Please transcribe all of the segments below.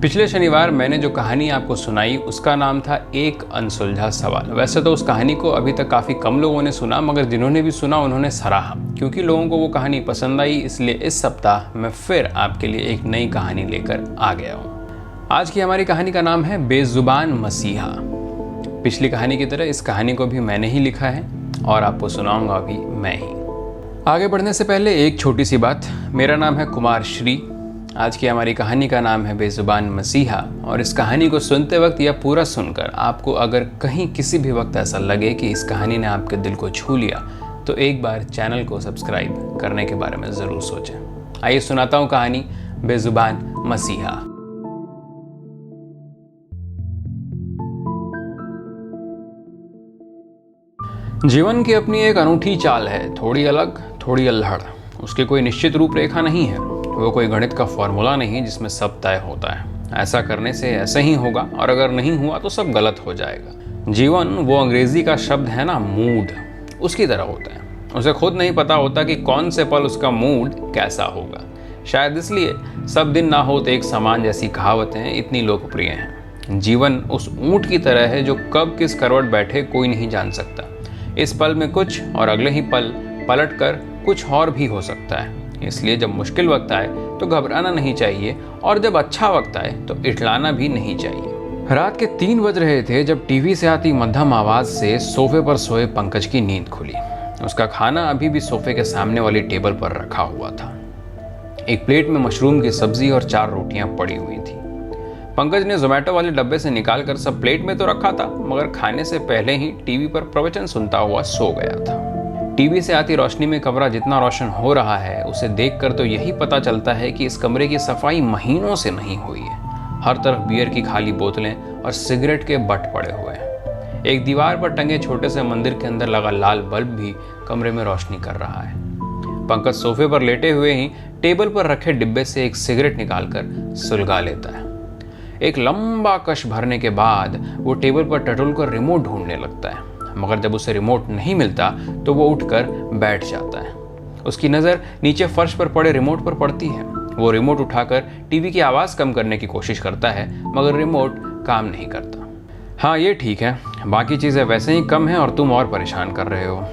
पिछले शनिवार मैंने जो कहानी आपको सुनाई उसका नाम था एक अनसुलझा सवाल। वैसे तो उस कहानी को अभी तक काफ़ी कम लोगों ने सुना, मगर जिन्होंने भी सुना उन्होंने सराहा, क्योंकि लोगों को वो कहानी पसंद आई। इसलिए इस सप्ताह मैं फिर आपके लिए एक नई कहानी लेकर आ गया हूँ। आज की हमारी कहानी का नाम है बेजुबान मसीहा। पिछली कहानी की तरह इस कहानी को भी मैंने ही लिखा है और आपको सुनाऊंगा भी मैं ही। आगे बढ़ने से पहले एक छोटी सी बात, मेरा नाम है कुमार श्री। आज की हमारी कहानी का नाम है बेजुबान मसीहा, और इस कहानी को सुनते वक्त या पूरा सुनकर आपको अगर कहीं किसी भी वक्त ऐसा लगे कि इस कहानी ने आपके दिल को छू लिया, तो एक बार चैनल को सब्सक्राइब करने के बारे में ज़रूर सोचें। आइए सुनाता हूँ कहानी बेजुबान मसीहा। जीवन की अपनी एक अनूठी चाल है, थोड़ी अलग थोड़ी अल्हड़। उसकी कोई निश्चित रूपरेखा नहीं है, वो कोई गणित का फॉर्मूला नहीं जिसमें सब तय होता है। ऐसा करने से ऐसे ही होगा, और अगर नहीं हुआ तो सब गलत हो जाएगा। जीवन वो अंग्रेजी का शब्द है ना, मूड, उसकी तरह होता है। उसे खुद नहीं पता होता कि कौन से पल उसका मूड कैसा होगा। शायद इसलिए सब दिन ना होते एक समान जैसी कहावतें इतनी लोकप्रिय हैं। जीवन उस ऊंट की तरह है जो कब किस करवट बैठे कोई नहीं जान सकता। इस पल में कुछ और अगले ही पल पलट कर कुछ और भी हो सकता है। इसलिए जब मुश्किल वक्त आए तो घबराना नहीं चाहिए, और जब अच्छा वक्त आए तो इठलाना भी नहीं चाहिए। रात के 3 बज रहे थे जब टीवी से आती मध्यम आवाज से सोफे पर सोए पंकज की नींद खुली। उसका खाना अभी भी सोफे के सामने वाली टेबल पर रखा हुआ था। एक प्लेट में मशरूम की सब्जी और 4 रोटियां पड़ी हुई थी। पंकज ने जोमेटो वाले डब्बे से निकालकर सब प्लेट में तो रखा था, मगर खाने से पहले ही टीवी पर प्रवचन सुनता हुआ सो गया था। टीवी से आती रोशनी में कमरा जितना रोशन हो रहा है, उसे देखकर तो यही पता चलता है कि इस कमरे की सफाई महीनों से नहीं हुई है। हर तरफ बियर की खाली बोतलें और सिगरेट के बट पड़े हुए हैं। एक दीवार पर टंगे छोटे से मंदिर के अंदर लगा लाल बल्ब भी कमरे में रोशनी कर रहा है। पंकज सोफे पर लेटे हुए ही टेबल पर रखे डिब्बे से एक सिगरेट निकालकर सुलगा लेता है। एक लंबा कश भरने के बाद वो टेबल पर टटोल कर रिमोट ढूंढने लगता है, मगर जब उसे रिमोट नहीं मिलता तो वो उठकर बैठ जाता है। उसकी नज़र नीचे फर्श पर पड़े रिमोट पर पड़ती है। वो रिमोट उठाकर टीवी की आवाज़ कम करने की कोशिश करता है, मगर रिमोट काम नहीं करता। हाँ, ये ठीक है, बाकी चीज़ें वैसे ही कम हैं और तुम और परेशान कर रहे हो।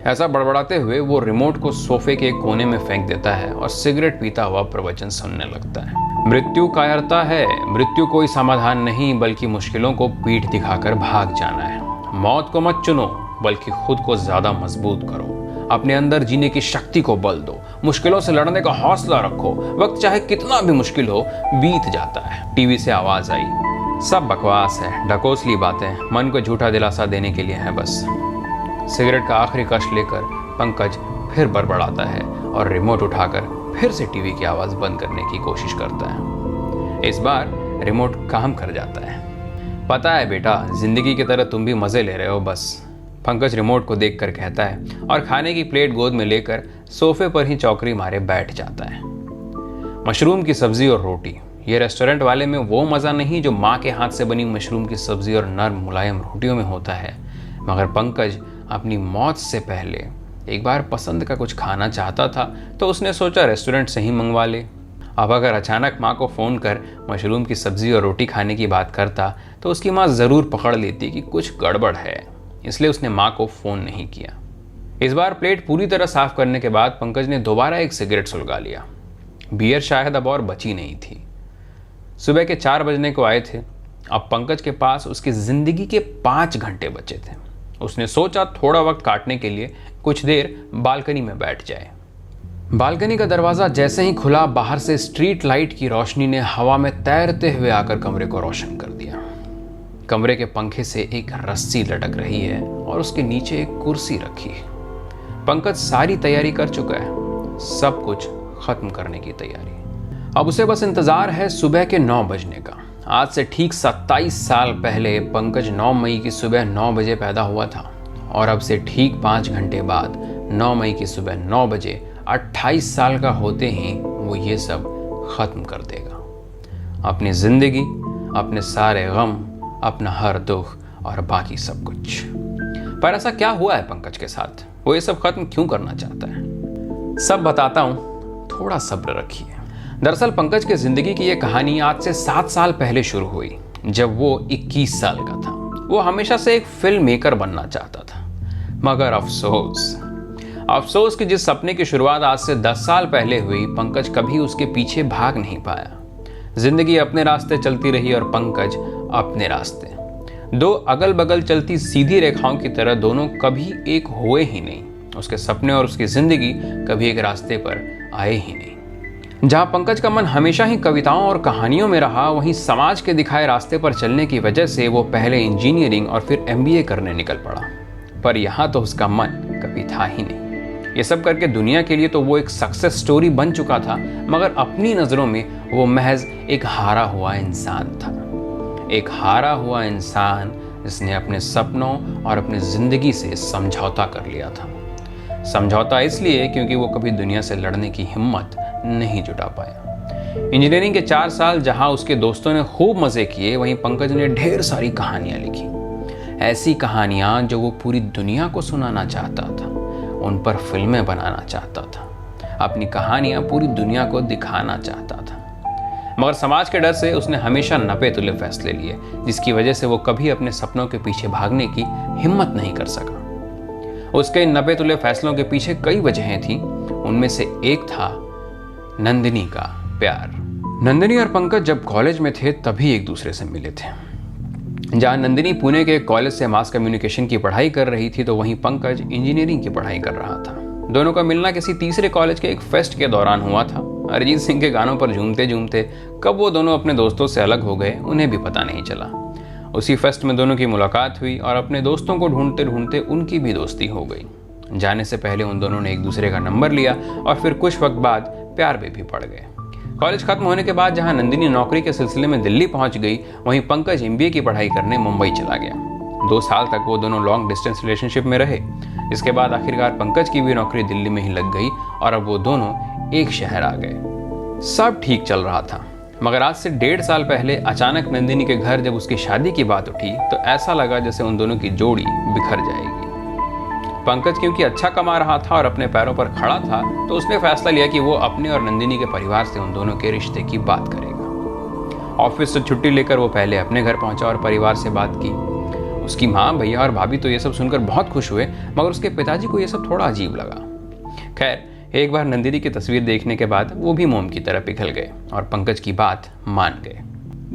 ऐसा बड़बड़ाते हुए वो रिमोट को सोफे के एक कोने में फेंक देता है और सिगरेट पीता हुआ प्रवचन सुनने लगता है। मृत्यु कायरता है, मृत्यु कोई समाधान नहीं, बल्कि मुश्किलों को पीठ दिखाकर भाग जाना है। मौत को मत चुनो, बल्कि खुद को ज्यादा मजबूत करो। अपने अंदर जीने की शक्ति को बल दो, मुश्किलों से लड़ने का हौसला रखो। वक्त चाहे कितना भी मुश्किल हो, बीत जाता है। टीवी से आवाज आई, सब बकवास है, ढकोसली बातें, मन को झूठा दिलासा देने के लिए है बस। सिगरेट का आखिरी कश लेकर पंकज फिर बड़बड़ाता है और रिमोट उठाकर फिर से टीवी की आवाज बंद करने की कोशिश करता है। इस बार रिमोट काम कर जाता है। पता है बेटा, जिंदगी की तरह तुम भी मजे ले रहे हो बस, पंकज रिमोट को देखकर कहता है और खाने की प्लेट गोद में लेकर सोफे पर ही चौकरी मारे बैठ जाता है। मशरूम की सब्जी और रोटी, ये रेस्टोरेंट वाले में वो मज़ा नहीं जो माँ के हाथ से बनी मशरूम की सब्जी और नर्म मुलायम रोटियों में होता है। मगर पंकज अपनी मौत से पहले एक बार पसंद का कुछ खाना चाहता था, तो उसने सोचा रेस्टोरेंट से ही मंगवा ले। अब अगर अचानक माँ को फ़ोन कर मशरूम की सब्ज़ी और रोटी खाने की बात करता, तो उसकी माँ ज़रूर पकड़ लेती कि कुछ गड़बड़ है। इसलिए उसने माँ को फ़ोन नहीं किया। इस बार प्लेट पूरी तरह साफ़ करने के बाद पंकज ने दोबारा एक सिगरेट सुलगा लिया। बियर शायद अब और बची नहीं थी। सुबह के 4 बजने को आए थे। अब पंकज के पास उसकी ज़िंदगी के 5 घंटे बचे थे। उसने सोचा थोड़ा वक्त काटने के लिए कुछ देर बालकनी में बैठ जाए। बालकनी का दरवाज़ा जैसे ही खुला, बाहर से स्ट्रीट लाइट की रोशनी ने हवा में तैरते हुए आकर कमरे को रोशन कर दिया। कमरे के पंखे से एक रस्सी लटक रही है और उसके नीचे एक कुर्सी रखी है। पंकज सारी तैयारी कर चुका है, सब कुछ खत्म करने की तैयारी। अब उसे बस इंतजार है सुबह के 9 बजने का। आज से ठीक 27 साल पहले पंकज 9 मई की सुबह 9 बजे पैदा हुआ था, और अब से ठीक 5 घंटे बाद 9 मई की सुबह 9 बजे 28 साल का होते ही वो ये सब खत्म कर देगा। अपनी जिंदगी, अपने सारे गम, अपना हर दुख और बाकी सब कुछ। पर ऐसा क्या हुआ है पंकज के साथ? वो ये सब खत्म क्यों करना चाहता है? सब बताता हूं, थोड़ा सब्र रखिए। दरअसल पंकज की जिंदगी की यह कहानी आज से 7 साल पहले शुरू हुई, जब वो 21 साल का था। वो हमेशा से एक फिल्म मेकर बनना चाहता था, मगर अफसोस कि जिस सपने की शुरुआत आज से 10 साल पहले हुई, पंकज कभी उसके पीछे भाग नहीं पाया। जिंदगी अपने रास्ते चलती रही और पंकज अपने रास्ते। दो अगल बगल चलती सीधी रेखाओं की तरह दोनों कभी एक हुए ही नहीं। उसके सपने और उसकी जिंदगी कभी एक रास्ते पर आए ही नहीं। जहां पंकज का मन हमेशा ही कविताओं और कहानियों में रहा, वहीं समाज के दिखाए रास्ते पर चलने की वजह से वो पहले इंजीनियरिंग और फिर MBA करने निकल पड़ा। पर यहां तो उसका मन कभी था ही नहीं। ये सब करके दुनिया के लिए तो वो एक सक्सेस स्टोरी बन चुका था, मगर अपनी नज़रों में वो महज एक हारा हुआ इंसान था। एक हारा हुआ इंसान जिसने अपने सपनों और अपनी ज़िंदगी से समझौता कर लिया था। समझौता इसलिए क्योंकि वो कभी दुनिया से लड़ने की हिम्मत नहीं जुटा पाया। इंजीनियरिंग के 4 साल जहां उसके दोस्तों ने खूब मज़े किए, वहीं पंकज ने ढेर सारी कहानियाँ लिखी। ऐसी कहानियाँ जो वो पूरी दुनिया को सुनाना चाहता था, उन पर फिल्में बनाना चाहता था, अपनी कहानियां पूरी दुनिया को दिखाना चाहता था। मगर समाज के डर से उसने हमेशा नपे तुले फैसले लिए, जिसकी वजह से वो कभी अपने सपनों के पीछे भागने की हिम्मत नहीं कर सका। उसके इन नपे तुले फैसलों के पीछे कई वजहें थीं। उनमें से एक था नंदिनी का प्यार। नंदिनी और पंकज जब कॉलेज में थे तभी एक दूसरे से मिले थे। जहाँ नंदिनी पुणे के कॉलेज से मास कम्युनिकेशन की पढ़ाई कर रही थी, तो वहीं पंकज इंजीनियरिंग की पढ़ाई कर रहा था। दोनों का मिलना किसी तीसरे कॉलेज के एक फेस्ट के दौरान हुआ था। अरिजीत सिंह के गानों पर झूमते झूमते कब वो दोनों अपने दोस्तों से अलग हो गए, उन्हें भी पता नहीं चला। उसी फेस्ट में दोनों की मुलाकात हुई और अपने दोस्तों को ढूंढते ढूंढते उनकी भी दोस्ती हो गई। जाने से पहले उन दोनों ने एक दूसरे का नंबर लिया और फिर कुछ वक्त बाद प्यार में भी पड़ गए। कॉलेज खत्म होने के बाद जहां नंदिनी नौकरी के सिलसिले में दिल्ली पहुंच गई, वहीं पंकज MBA की पढ़ाई करने मुंबई चला गया। 2 साल तक वो दोनों लॉन्ग डिस्टेंस रिलेशनशिप में रहे। इसके बाद आखिरकार पंकज की भी नौकरी दिल्ली में ही लग गई और अब वो दोनों एक शहर आ गए। सब ठीक चल रहा था, मगर आज से 1.5 साल पहले अचानक नंदिनी के घर जब उसकी शादी की बात उठी, तो ऐसा लगा जैसे उन दोनों की जोड़ी बिखर जाएगी। पंकज क्योंकि अच्छा कमा रहा था और अपने पैरों पर खड़ा था, तो उसने फैसला लिया कि वो अपने और नंदिनी के परिवार से उन दोनों के रिश्ते की बात करेगा। ऑफिस से छुट्टी लेकर वो पहले अपने घर पहुंचा और परिवार से बात की। उसकी माँ, भैया और भाभी तो ये सब सुनकर बहुत खुश हुए, मगर उसके पिताजी को ये सब थोड़ा अजीब लगा। खैर, एक बार नंदिनी की तस्वीर देखने के बाद वो भी मोम की तरह पिघल गए और पंकज की बात मान गए।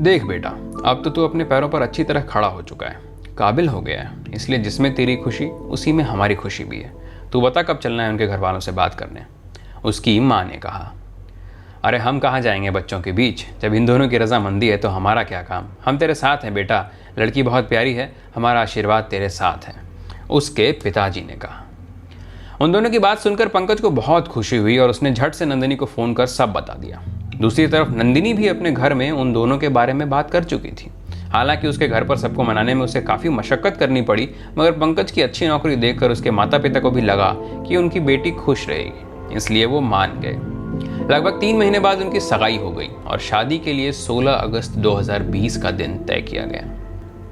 देख बेटा, अब तो तू अपने पैरों पर अच्छी तरह खड़ा हो चुका है, काबिल हो गया है, इसलिए जिसमें तेरी खुशी उसी में हमारी खुशी भी है। तू बता कब चलना है उनके घर वालों से बात करने। उसकी माँ ने कहा, अरे हम कहाँ जाएंगे बच्चों के बीच, जब इन दोनों की रजामंदी है तो हमारा क्या काम। हम तेरे साथ हैं बेटा, लड़की बहुत प्यारी है, हमारा आशीर्वाद तेरे साथ है, उसके पिताजी ने कहा। उन दोनों की बात सुनकर पंकज को बहुत खुशी हुई और उसने झट से नंदिनी को फ़ोन कर सब बता दिया। दूसरी तरफ नंदिनी भी अपने घर में उन दोनों के बारे में बात कर चुकी थी। हालांकि उसके घर पर सबको मनाने में उसे काफ़ी मशक्क़त करनी पड़ी, मगर पंकज की अच्छी नौकरी देखकर उसके माता पिता को भी लगा कि उनकी बेटी खुश रहेगी, इसलिए वो मान गए। लगभग 3 महीने बाद उनकी सगाई हो गई और शादी के लिए 16 अगस्त 2020 का दिन तय किया गया।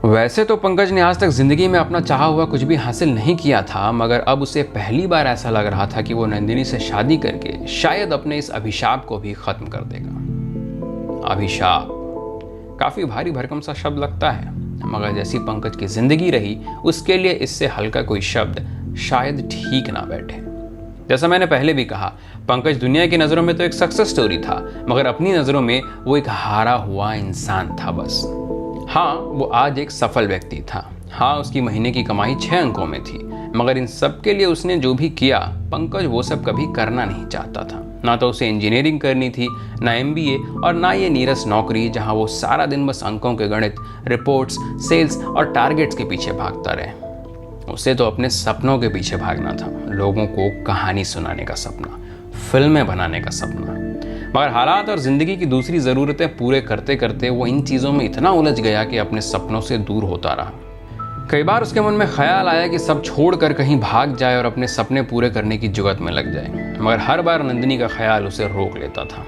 वैसे तो पंकज ने आज तक जिंदगी में अपना चाहा हुआ कुछ भी हासिल नहीं किया था, मगर अब उसे पहली बार ऐसा लग रहा था कि वो नंदिनी से शादी करके शायद अपने इस अभिशाप को भी खत्म कर देगा। अभिशाप काफी भारी भरकम सा शब्द लगता है, मगर जैसी पंकज की जिंदगी रही, उसके लिए इससे हल्का कोई शब्द शायद ठीक ना बैठे। जैसा मैंने पहले भी कहा, पंकज दुनिया की नज़रों में तो एक सक्सेस स्टोरी था, मगर अपनी नज़रों में वो एक हारा हुआ इंसान था बस। हाँ, वो आज एक सफल व्यक्ति था। हाँ, उसकी महीने की कमाई 6 अंकों में थी, मगर इन सब के लिए उसने जो भी किया, पंकज वो सब कभी करना नहीं चाहता था। ना तो उसे इंजीनियरिंग करनी थी, ना MBA और ना ये नीरस नौकरी जहाँ वो सारा दिन बस अंकों के गणित, रिपोर्ट्स, सेल्स और टारगेट्स के पीछे भागता रहे। उसे तो अपने सपनों के पीछे भागना था, लोगों को कहानी सुनाने का सपना, फिल्में बनाने का सपना। मगर हालात और ज़िंदगी की दूसरी ज़रूरतें पूरे करते करते वो इन चीज़ों में इतना उलझ गया कि अपने सपनों से दूर होता रहा। कई बार उसके मन में ख्याल आया कि सब छोड़कर कहीं भाग जाए और अपने सपने पूरे करने की जुगत में लग जाए, मगर हर बार नंदिनी का ख्याल उसे रोक लेता था।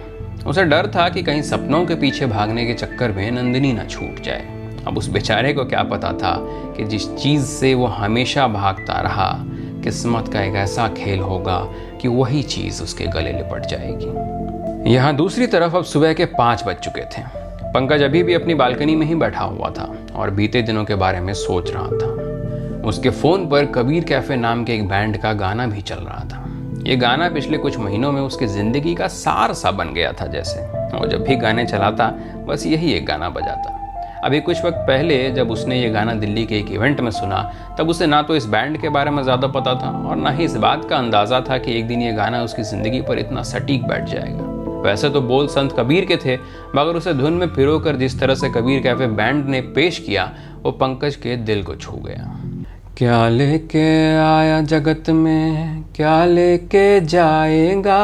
उसे डर था कि कहीं सपनों के पीछे भागने के चक्कर में नंदिनी न छूट जाए। अब उस बेचारे को क्या पता था कि जिस चीज़ से वो हमेशा भागता रहा, किस्मत का एक ऐसा खेल होगा कि वही चीज़ उसके गले लिपट जाएगी। यहाँ दूसरी तरफ अब सुबह के 5 बज चुके थे। पंकज अभी भी अपनी बालकनी में ही बैठा हुआ था और बीते दिनों के बारे में सोच रहा था। उसके फ़ोन पर कबीर कैफ़े नाम के एक बैंड का गाना भी चल रहा था। ये गाना पिछले कुछ महीनों में उसकी ज़िंदगी का सार सा बन गया था जैसे। और जब भी गाने चलाता बस यही एक गाना बजाता। अभी कुछ वक्त पहले जब उसने ये गाना दिल्ली के एक इवेंट में सुना, तब उसे ना तो इस बैंड के बारे में ज़्यादा पता था और ना ही इस बात का अंदाज़ा था कि एक दिन ये गाना उसकी ज़िंदगी पर इतना सटीक बैठ जाएगा। वैसे तो बोल संत कबीर के थे, मगर उसे धुन में पिरोकर जिस तरह से कबीर कैफे बैंड ने पेश किया, वो पंकज के दिल को छू गया। क्या लेके आया जगत में, क्या लेके जाएगा,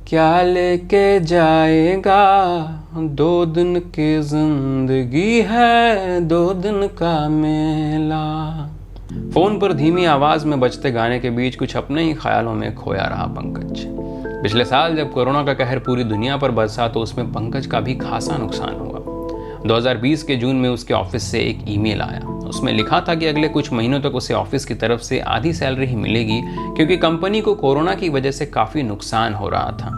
क्या लेके जाएगा, 2 दिन की जिंदगी है, 2 दिन का मेला। फोन पर धीमी आवाज में बजते गाने के बीच कुछ अपने ही ख्यालों में खोया रहा पंकज। पिछले साल जब कोरोना का कहर पूरी दुनिया पर बरसा तो उसमें पंकज का भी खासा नुकसान हुआ। 2020 के जून में उसके ऑफिस से एक ईमेल आया। उसमें लिखा था कि अगले कुछ महीनों तक उसे ऑफिस की तरफ से आधी सैलरी ही मिलेगी, क्योंकि कंपनी को कोरोना की वजह से काफी नुकसान हो रहा था।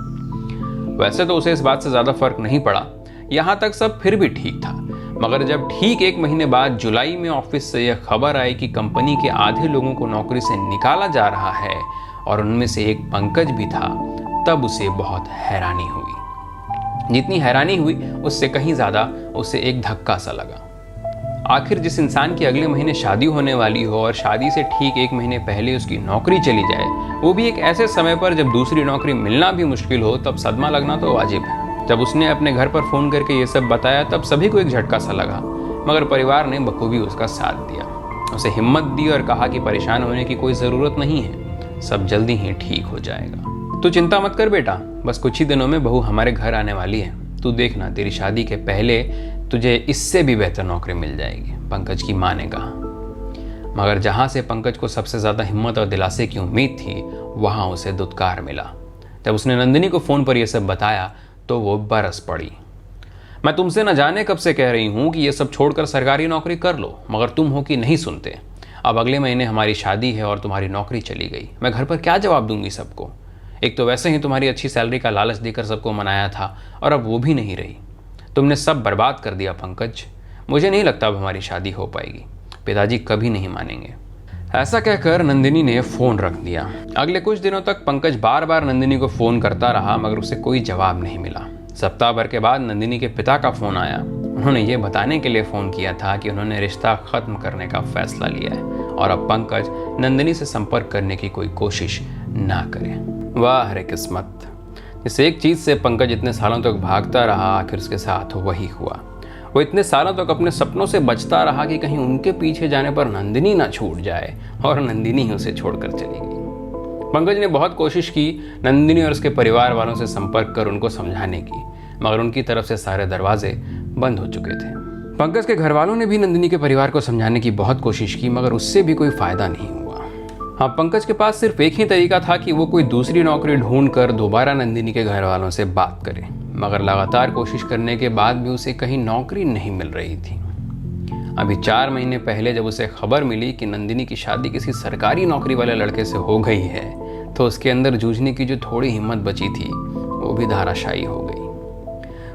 वैसे तो उसे इस बात से ज्यादा फर्क नहीं पड़ा, यहाँ तक सब फिर भी ठीक था। मगर जब ठीक 1 महीने बाद जुलाई में ऑफिस से यह खबर आई कि कंपनी के आधे लोगों को नौकरी से निकाला जा रहा है और उनमें से एक पंकज भी था, तब उसे बहुत हैरानी हुई। जितनी हैरानी हुई उससे कहीं ज्यादा उसे एक धक्का सा लगा। आखिर जिस इंसान की अगले महीने शादी होने वाली हो और शादी से ठीक 1 महीने पहले उसकी नौकरी चली जाए, वो भी एक ऐसे समय पर जब दूसरी नौकरी मिलना भी मुश्किल हो, तब सदमा लगना तो वाजिब है। जब उसने अपने घर पर फोन करके ये सब बताया तब सभी को एक झटका सा लगा, मगर परिवार ने बखूबी उसका साथ दिया। उसे हिम्मत दी और कहा कि परेशान होने की कोई ज़रूरत नहीं है, सब जल्दी ही ठीक हो जाएगा। तू चिंता मत कर बेटा, बस कुछ ही दिनों में बहू हमारे घर आने वाली है। तू देखना, तेरी शादी के पहले तुझे इससे भी बेहतर नौकरी मिल जाएगी, पंकज की माँ ने कहा। मगर जहाँ से पंकज को सबसे ज़्यादा हिम्मत और दिलासे की उम्मीद थी, वहाँ उसे दुत्कार मिला। जब उसने नंदिनी को फ़ोन पर यह सब बताया तो वो बरस पड़ी। मैं तुमसे न जाने कब से कह रही हूँ कि ये सब छोड़कर सरकारी नौकरी कर लो, मगर तुम हो कि नहीं सुनते। अब अगले महीने हमारी शादी है और तुम्हारी नौकरी चली गई। मैं घर पर क्या जवाब दूंगी सबको? एक तो वैसे ही तुम्हारी अच्छी सैलरी का लालच देकर सबको मनाया था और अब वो भी नहीं रही। तुमने सब बर्बाद कर दिया पंकज। मुझे नहीं लगता अब हमारी शादी हो पाएगी। पिताजी कभी नहीं मानेंगे। ऐसा कहकर नंदिनी ने फ़ोन रख दिया। अगले कुछ दिनों तक पंकज बार बार नंदिनी को फ़ोन करता रहा, मगर उसे कोई जवाब नहीं मिला। सप्ताह भर के बाद नंदिनी के पिता का फ़ोन आया। उन्होंने ये बताने के लिए फ़ोन किया था कि उन्होंने रिश्ता ख़त्म करने का फैसला लिया है और अब पंकज नंदिनी से संपर्क करने की कोई कोशिश ना करे। वाह हरे किस्मत, इस एक चीज़ से पंकज इतने सालों तक भागता रहा, आखिर उसके साथ वही हुआ। वो इतने सालों तक अपने सपनों से बचता रहा कि कहीं उनके पीछे जाने पर नंदिनी ना छूट जाए, और नंदिनी ही उसे छोड़कर चली गई। पंकज ने बहुत कोशिश की नंदिनी और उसके परिवार वालों से संपर्क कर उनको समझाने की, मगर उनकी तरफ से सारे दरवाजे बंद हो चुके थे। पंकज के घर वालों ने भी नंदिनी के परिवार को समझाने की बहुत कोशिश की, मगर उससे भी कोई फायदा नहीं हुआ। हाँ, पंकज के पास सिर्फ एक ही तरीका था कि वो कोई दूसरी नौकरी ढूंढकर दोबारा नंदिनी के घर वालों से बात करे, मगर लगातार कोशिश करने के बाद भी उसे कहीं नौकरी नहीं मिल रही थी। अभी 4 महीने पहले जब उसे खबर मिली कि नंदिनी की शादी किसी सरकारी नौकरी वाले लड़के से हो गई है, तो उसके अंदर जूझने की जो थोड़ी हिम्मत बची थी वो भी धाराशायी हो गई।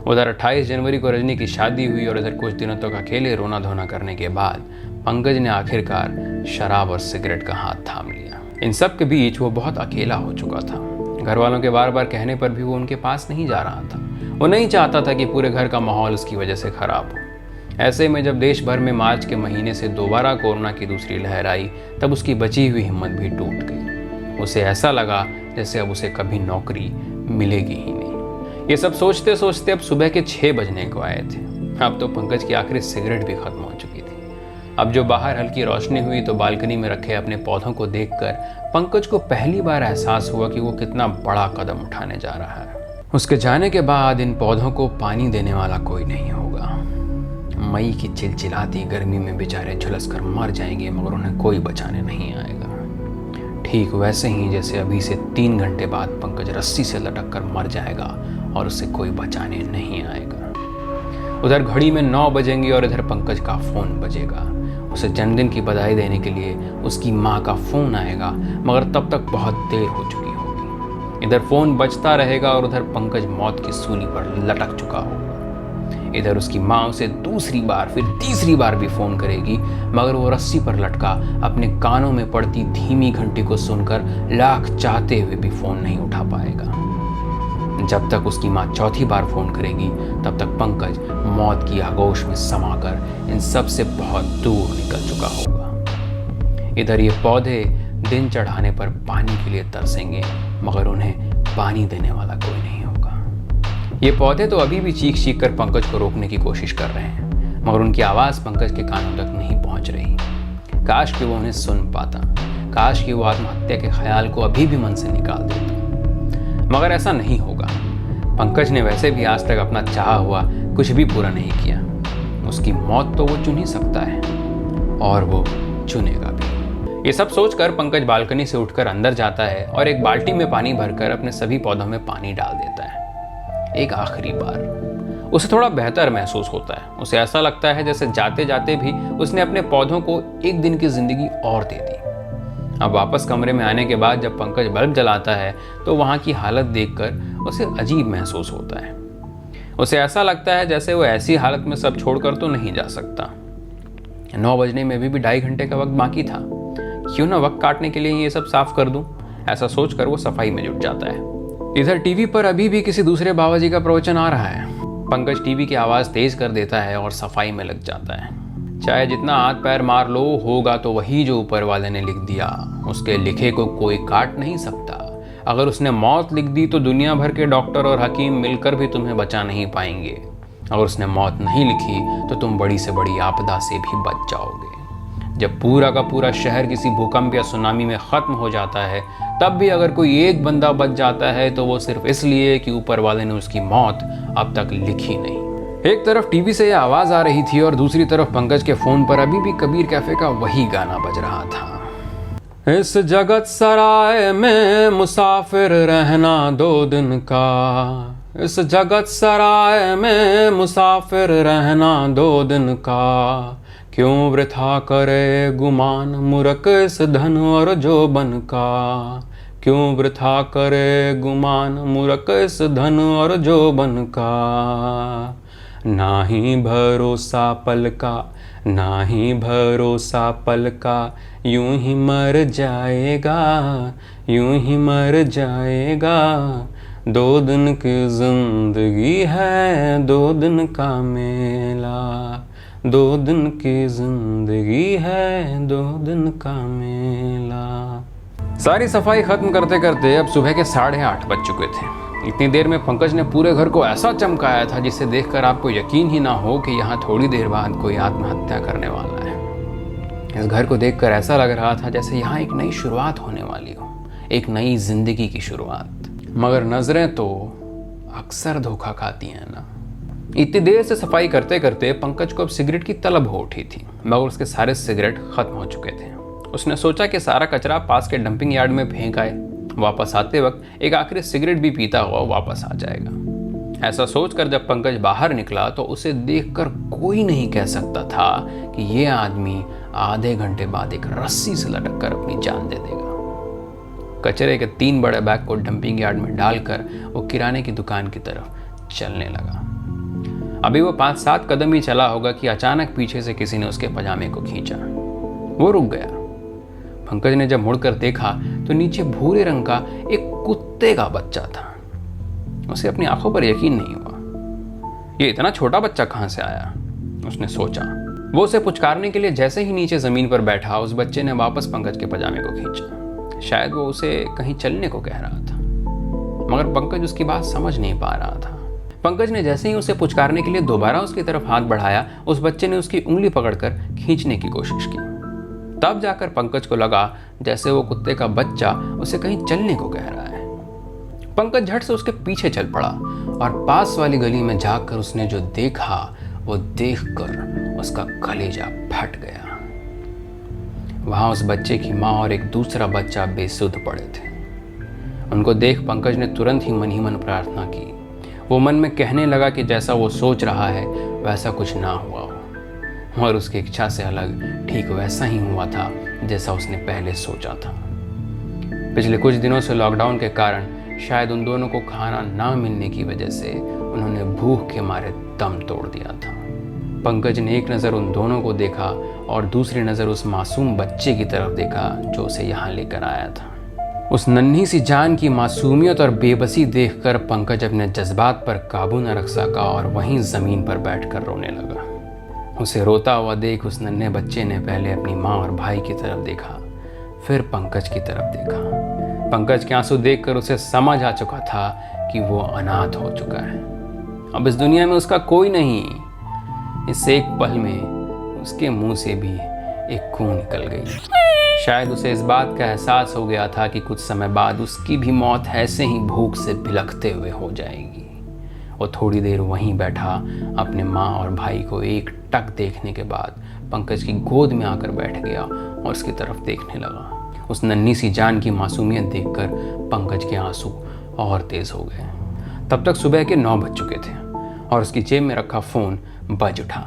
उधर 28 जनवरी को रजनी की शादी हुई और इधर कुछ दिनों तक अकेले रोना धोना करने के बाद पंकज ने आखिरकार शराब और सिगरेट का हाथ थाम लिया। इन सब के बीच वो बहुत अकेला हो चुका था। घर वालों के बार बार कहने पर भी वो उनके पास नहीं जा रहा था। वो नहीं चाहता था कि पूरे घर का माहौल उसकी वजह से खराब हो। ऐसे में जब देश भर में मार्च के महीने से दोबारा कोरोना की दूसरी लहर आई, तब उसकी बची हुई हिम्मत भी टूट गई। उसे ऐसा लगा जैसे अब उसे कभी नौकरी मिलेगी ही नहीं। ये सब सोचते सोचते अब सुबह के 6 बजने को आए थे। अब तो पंकज की आखिरी सिगरेट भी खत्म हो चुकी थी। अब जो बाहर हल्की रोशनी हुई तो बालकनी में रखे अपने पौधों को देखकर पंकज को पहली बार एहसास हुआ कि वो कितना बड़ा कदम उठाने जा रहा है। उसके जाने के बाद इन पौधों को पानी देने वाला कोई नहीं होगा। मई की चिलचिलाती गर्मी में बेचारे झुलस कर मर जाएंगे, मगर उन्हें कोई बचाने नहीं आएगा। ठीक वैसे ही जैसे अभी से 3 घंटे बाद पंकज रस्सी से लटक कर मर जाएगा और उसे कोई बचाने नहीं आएगा। उधर घड़ी में 9 बजेंगे और इधर पंकज का फ़ोन बजेगा। उसे जन्मदिन की बधाई देने के लिए उसकी माँ का फ़ोन आएगा, मगर तब तक बहुत देर हो चुकी होगी। इधर फोन बजता रहेगा और उधर पंकज मौत की सूली पर लटक चुका होगा। इधर उसकी माँ उसे दूसरी बार फिर तीसरी बार भी फोन करेगी, मगर वो रस्सी पर लटका अपने कानों में पड़ती धीमी घंटी को सुनकर लाख चाहते हुए भी फोन नहीं उठा पाएगा। जब तक उसकी माँ चौथी बार फोन करेगी तब तक पंकज मौत की आगोश में समाकर इन सब से बहुत दूर निकल चुका होगा। इधर ये पौधे दिन चढ़ाने पर पानी के लिए तरसेंगे, मगर उन्हें पानी देने वाला कोई नहीं होगा। ये पौधे तो अभी भी चीख चीख कर पंकज को रोकने की कोशिश कर रहे हैं, मगर उनकी आवाज़ पंकज के कानों तक नहीं पहुंच रही। काश कि वो उन्हें सुन पाता, काश कि वो आत्महत्या के ख्याल को अभी भी मन से निकाल देता, मगर ऐसा नहीं होगा। पंकज ने वैसे भी आज तक अपना चाहा हुआ कुछ भी पूरा नहीं किया। उसकी मौत तो वो चुन ही सकता है, और वो चुनेगा भी। ये सब सोचकर पंकज बालकनी से उठकर अंदर जाता है और एक बाल्टी में पानी भरकर अपने सभी पौधों में पानी डाल देता है, एक आखिरी बार। उसे थोड़ा बेहतर महसूस होता है। उसे ऐसा लगता है जैसे जाते जाते भी उसने अपने पौधों को एक दिन की जिंदगी और दे दी। अब वापस कमरे में आने के बाद जब पंकज बल्ब जलाता है तो वहाँ की हालत देखकर उसे अजीब महसूस होता है। उसे ऐसा लगता है जैसे वो ऐसी हालत में सब छोड़कर तो नहीं जा सकता। 9 बजने में भी 2.5 घंटे का वक्त बाकी था। क्यों ना वक्त काटने के लिए ये सब साफ कर दूं, ऐसा सोचकर वो सफाई में जुट जाता है। इधर टीवी पर अभी भी किसी दूसरे बाबा जी का प्रवचन आ रहा है। पंकज टीवी की आवाज़ तेज कर देता है और सफाई में लग जाता है। चाहे जितना हाथ पैर मार लो, होगा तो वही जो ऊपर वाले ने लिख दिया। उसके लिखे को कोई काट नहीं सकता। अगर उसने मौत लिख दी तो दुनिया भर के डॉक्टर और हकीम मिलकर भी तुम्हें बचा नहीं पाएंगे। अगर उसने मौत नहीं लिखी तो तुम बड़ी से बड़ी आपदा से भी बच जाओगे। जब पूरा का पूरा शहर किसी भूकंप या सुनामी में ख़त्म हो जाता है, तब भी अगर कोई एक बंदा बच जाता है तो वो सिर्फ इसलिए कि ऊपर वाले ने उसकी मौत अब तक लिखी नहीं। एक तरफ टीवी से यह आवाज़ आ रही थी और दूसरी तरफ पंकज के फ़ोन पर अभी भी कबीर कैफ़े का वही गाना बज रहा था। इस जगत सराय में मुसाफिर रहना 2 दिन का, इस जगत सराय में मुसाफिर रहना 2 दिन का, क्यों वृथा करे गुमान मूर्ख इस धन और जोबन का, क्यों वृथा करे गुमान मूर्ख इस धन और जोबन का, नाही भरोसा पल का, नाही भरोसा पल का, यूं ही मर जाएगा, यूं ही मर जाएगा, 2 दिन की जिंदगी है 2 दिन का मेला, 2 दिन की जिंदगी है 2 दिन का मेला। सारी सफाई खत्म करते करते अब सुबह के 8:30 बज चुके थे। इतनी देर में पंकज ने पूरे घर को ऐसा चमकाया था जिसे देखकर आपको यकीन ही ना हो कि यहाँ थोड़ी देर बाद कोई आत्महत्या करने वाला है। इस घर को देखकर ऐसा लग रहा था जैसे यहाँ एक नई शुरुआत होने वाली हो, एक नई जिंदगी की शुरुआत। मगर नजरें तो अक्सर धोखा खाती हैं ना। इतनी देर से सफाई करते करते पंकज को अब सिगरेट की तलब हो उठी थी, मगर उसके सारे सिगरेट खत्म हो चुके थे। उसने सोचा कि सारा कचरा पास के डंपिंग यार्ड में फेंक आए, वापस आते वक्त एक आखिरी सिगरेट भी पीता हुआ वापस आ जाएगा। ऐसा सोचकर जब पंकज बाहर निकला तो उसे देखकर कोई नहीं कह सकता था कि ये आदमी आधे घंटे बाद एक रस्सी से लटक कर अपनी जान दे देगा। कचरे के 3 बड़े बैग को डंपिंग यार्ड में डालकर वो किराने की दुकान की तरफ चलने लगा। अभी वो 5-7 कदम ही चला होगा कि अचानक पीछे से किसी ने उसके पजामे को खींचा। वो रुक गया। पंकज ने जब मुड़कर देखा तो नीचे भूरे रंग का एक कुत्ते का बच्चा था। उसे अपनी आंखों पर यकीन नहीं हुआ। ये इतना छोटा बच्चा कहां से आया, उसने सोचा। वो उसे पुचकारने के लिए जैसे ही नीचे जमीन पर बैठा, उस बच्चे ने वापस पंकज के पजामे को खींचा। शायद वो उसे कहीं चलने को कह रहा था, मगर पंकज उसकी बात समझ नहीं पा रहा था। पंकज ने जैसे ही उसे पुचकारने के लिए दोबारा उसकी तरफ हाथ बढ़ाया, उस बच्चे ने उसकी उंगली पकड़कर खींचने की कोशिश की। तब जाकर पंकज को लगा जैसे वो कुत्ते का बच्चा उसे कहीं चलने को कह रहा है। पंकज झट से उसके पीछे चल पड़ा और पास वाली गली में जाकर उसने जो देखा वो देखकर उसका कलेजा फट गया। वहां उस बच्चे की माँ और एक दूसरा बच्चा बेसुध पड़े थे। उनको देख पंकज ने तुरंत ही मन प्रार्थना की। वो मन में कहने लगा कि जैसा वो सोच रहा है वैसा कुछ ना हुआ हो, और उसकी इच्छा से अलग ठीक वैसा ही हुआ था जैसा उसने पहले सोचा था। पिछले कुछ दिनों से लॉकडाउन के कारण शायद उन दोनों को खाना ना मिलने की वजह से उन्होंने भूख के मारे दम तोड़ दिया था। पंकज ने एक नज़र उन दोनों को देखा और दूसरी नज़र उस मासूम बच्चे की तरफ देखा जो उसे यहाँ लेकर आया था। उस नन्ही सी जान की मासूमियत और बेबसी देखकर पंकज अपने जज्बात पर काबू न रख सका और वहीं ज़मीन पर बैठकर रोने लगा। उसे रोता हुआ देख उस नन्हे बच्चे ने पहले अपनी माँ और भाई की तरफ देखा, फिर पंकज की तरफ देखा। पंकज के आंसू देखकर उसे समझ आ चुका था कि वो अनाथ हो चुका है। अब इस दुनिया में उसका कोई नहीं। इस एक पल में उसके मुंह से भी एक खून निकल गई। शायद उसे इस बात का एहसास हो गया था कि कुछ समय बाद उसकी भी मौत ऐसे ही भूख से बिलखते हुए हो जाएगी। वो थोड़ी देर वहीं बैठा अपने माँ और भाई को एक टक देखने के बाद पंकज की गोद में आकर बैठ गया और उसकी तरफ देखने लगा। उस नन्ही सी जान की मासूमियत देखकर पंकज के आंसू और तेज हो गए। तब तक सुबह के 9 बज चुके थे और उसकी जेब में रखा फ़ोन बज उठा।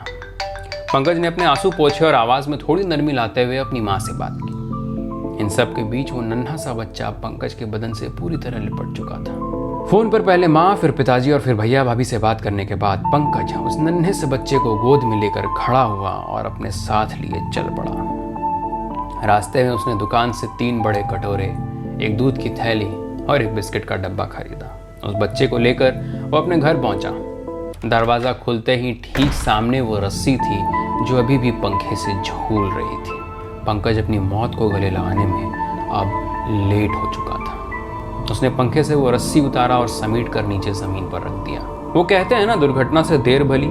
पंकज ने अपने आंसू पोंछे और आवाज़ में थोड़ी नरमी लाते हुए अपनी माँ से बात की। इन सब के बीच वो नन्हा सा बच्चा पंकज के बदन से पूरी तरह लिपट चुका था। फोन पर पहले माँ, फिर पिताजी और फिर भैया भाभी से बात करने के बाद पंकज उस नन्हे से बच्चे को गोद में लेकर खड़ा हुआ और अपने साथ लिए चल पड़ा। रास्ते में उसने दुकान से 3 बड़े कटोरे, एक दूध की थैली और एक बिस्किट का डब्बा खरीदा। उस बच्चे को लेकर वो अपने घर पहुंचा। दरवाज़ा खुलते ही ठीक सामने वो रस्सी थी जो अभी भी पंखे से झूल रही थी। पंकज अपनी मौत को गले लगाने में अब लेट हो चुका था। उसने पंखे से वो रस्सी उतारा और समेट कर नीचे ज़मीन पर रख दिया। वो कहते हैं ना, दुर्घटना से देर भली।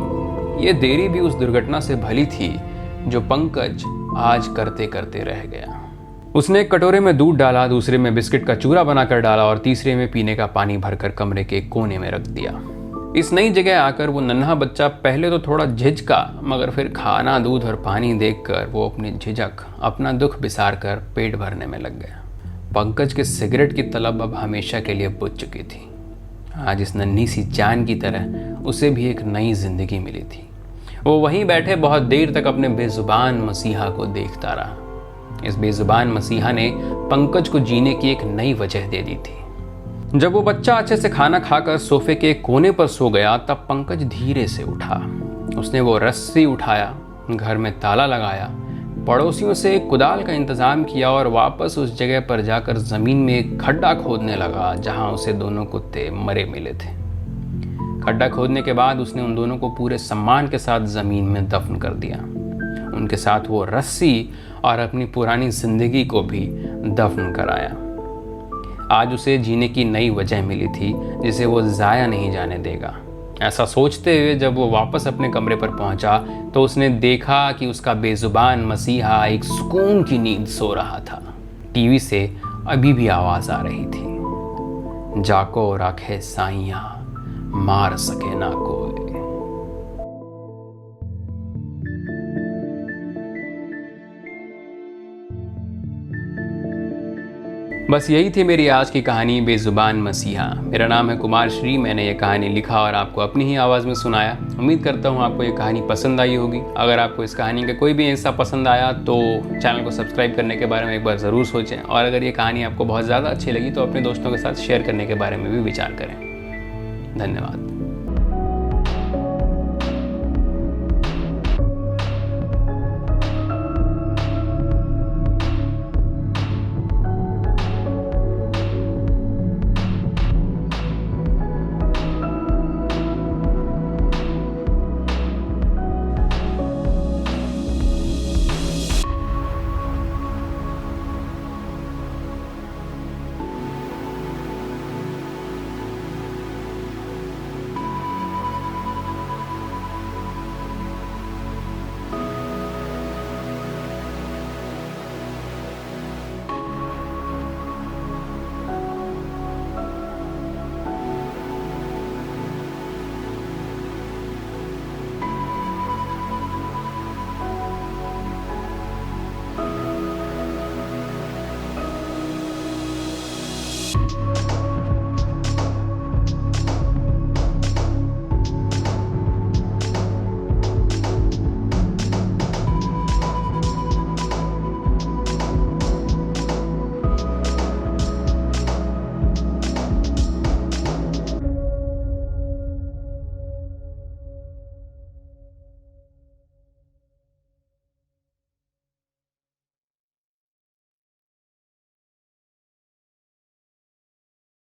ये देरी भी उस दुर्घटना से भली थी जो पंकज आज करते करते रह गया। उसने एक कटोरे में दूध डाला, दूसरे में बिस्किट का चूरा बनाकर डाला और तीसरे में पीने का पानी भरकर कमरे के कोने में रख दिया। इस नई जगह आकर वो नन्हा बच्चा पहले तो थोड़ा झिझका, मगर फिर खाना, दूध और पानी देखकर वो अपनी झिझक, अपना दुख बिसार कर पेट भरने में लग गया। पंकज के सिगरेट की तलब अब हमेशा के लिए बुझ चुकी थी। आज इस नन्ही सी जान की तरह उसे भी एक नई जिंदगी मिली थी। वो वहीं बैठे बहुत देर तक अपने बेजुबान मसीहा को देखता रहा। इस बेजुबान मसीहा ने पंकज को जीने की एक नई वजह दे दी थी। जब वो बच्चा अच्छे से खाना खाकर सोफे के कोने पर सो गया, तब पंकज धीरे से उठा। उसने वो रस्सी उठाया, घर में ताला लगाया, पड़ोसियों से कुदाल का इंतजाम किया और वापस उस जगह पर जाकर जमीन में एक खड्डा खोदने लगा जहां उसे दोनों कुत्ते मरे मिले थे। खड्डा खोदने के बाद उसने उन दोनों को पूरे सम्मान के साथ जमीन में दफन कर दिया। उनके साथ वो रस्सी और अपनी पुरानी जिंदगी को भी दफन कराया। आज उसे जीने की नई वजह मिली थी जिसे वो ज़ाया नहीं जाने देगा। ऐसा सोचते हुए जब वो वापस अपने कमरे पर पहुंचा तो उसने देखा कि उसका बेजुबान मसीहा एक सुकून की नींद सो रहा था। टीवी से अभी भी आवाज़ आ रही थी, जाको राखे साइयां, मार सके ना कोई। बस यही थी मेरी आज की कहानी, बेजुबान मसीहा। मेरा नाम है कुमार श्री। मैंने ये कहानी लिखा और आपको अपनी ही आवाज़ में सुनाया। उम्मीद करता हूँ आपको ये कहानी पसंद आई होगी। अगर आपको इस कहानी का कोई भी हिस्सा पसंद आया तो चैनल को सब्सक्राइब करने के बारे में एक बार ज़रूर सोचें, और अगर ये कहानी आपको बहुत ज़्यादा अच्छी लगी तो अपने दोस्तों के साथ शेयर करने के बारे में भी विचार करें। धन्यवाद।